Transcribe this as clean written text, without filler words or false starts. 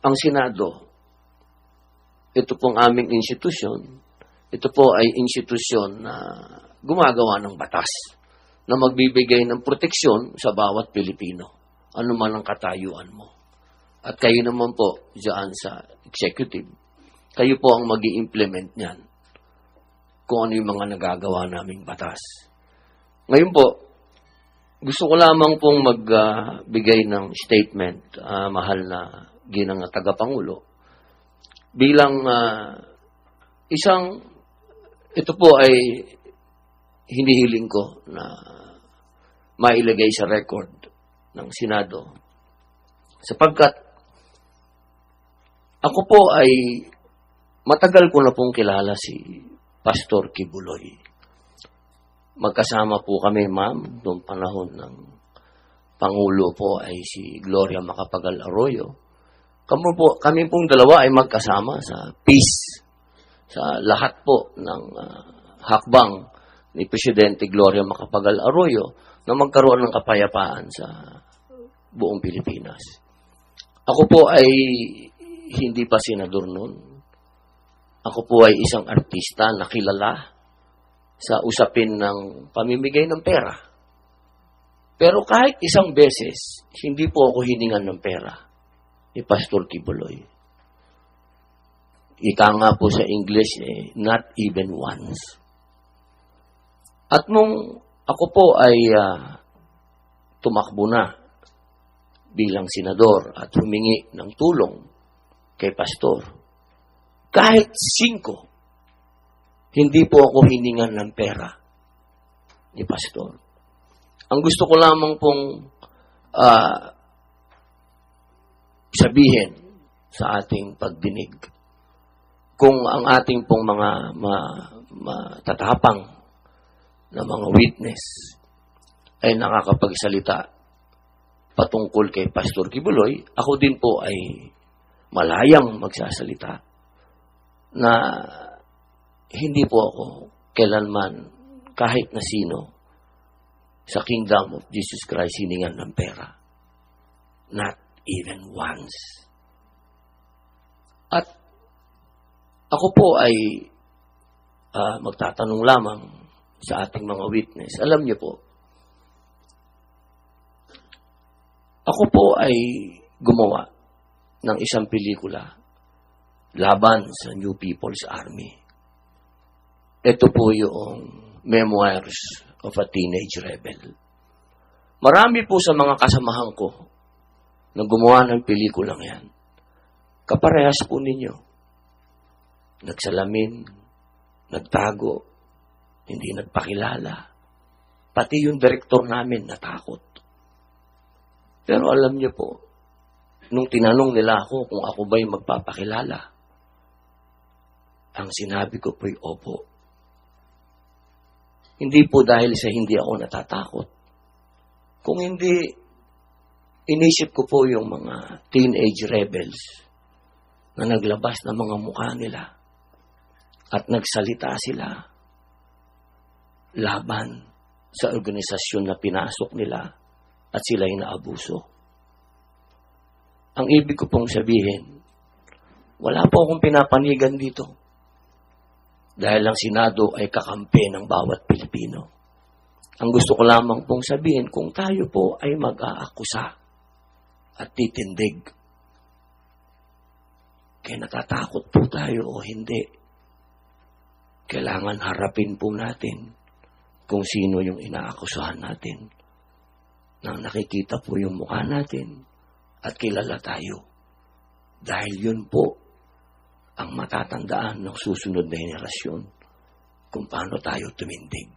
ang Senado, ito pong aming institusyon, ito po ay institusyon na gumagawa ng batas na magbibigay ng proteksyon sa bawat Pilipino, ano man ang katayuan mo. At kayo naman po, diyan sa executive, kayo po ang mag-i-implement niyan kung ano yung mga nagagawa naming batas. Ngayon po, gusto ko lamang pong magbigay ng statement, mahal na ginang tagapangulo, bilang ito po ay hinihiling ko na mailagay sa record ng Senado. Sapagkat ako po ay matagal ko na pong kilala si Pastor Kibuloy. Magkasama po kami, ma'am, noong panahon ng Pangulo po ay si Gloria Macapagal Arroyo. Kami pong dalawa ay magkasama sa peace, sa lahat po ng hakbang ni Presidente Gloria Macapagal Arroyo na magkaroon ng kapayapaan sa buong Pilipinas. Ako po ay hindi pa senador noon. Ako po ay isang artista na kilala sa usapin ng pamimigay ng pera. Pero kahit isang beses, hindi po ako hiningan ng pera ni Pastor Kibuloy. Ika nga po sa English, not even once. At nung ako po ay tumakbo na bilang senador at humingi ng tulong kay Pastor, kahit 5, hindi po ako hiningan ng pera ni Pastor. Ang gusto ko lamang pong sabihin sa ating pagdinig, kung ang ating pong mga matatapang na mga witness ay nakakapagsalita patungkol kay Pastor Kibuloy, ako din po ay malayang magsasalita na hindi po ako kailanman kahit na sino sa Kingdom of Jesus Christ hiningan ng pera. Not even once. At ako po ay magtatanong lamang sa ating mga witness. Alam niyo po, ako po ay gumawa ng isang pelikula laban sa New People's Army. Ito po yung Memoirs of a Teenage Rebel. Marami po sa mga kasamahan ko na gumawa ng pelikulang yan. Kaparehas po ninyo. Nagsalamin, nagtago, hindi nagpakilala. Pati yung direktor namin natakot. Pero alam niyo po, nung tinanong nila ako kung ako ba'y magpapakilala, ang sinabi ko po'y opo. Hindi po dahil sa hindi ako natatakot. Kung hindi, inisip ko po yung mga teenage rebels na naglabas ng mga mukha nila at nagsalita sila laban sa organisasyon na pinasok nila at sila'y naabuso. Ang ibig ko pong sabihin, wala po akong pinapanigan dito. Dahil ang Senado ay kakampi ng bawat Pilipino. Ang gusto ko lamang pong sabihin, kung tayo po ay mag-aakusa at titindig, kaya natatakot po tayo o hindi, kailangan harapin po natin kung sino yung inaakusahan natin. Nang nakikita po yung mukha natin at kilala tayo. Dahil yun po ang matatandaan ng susunod na henerasyon kung paano tayo tumindig.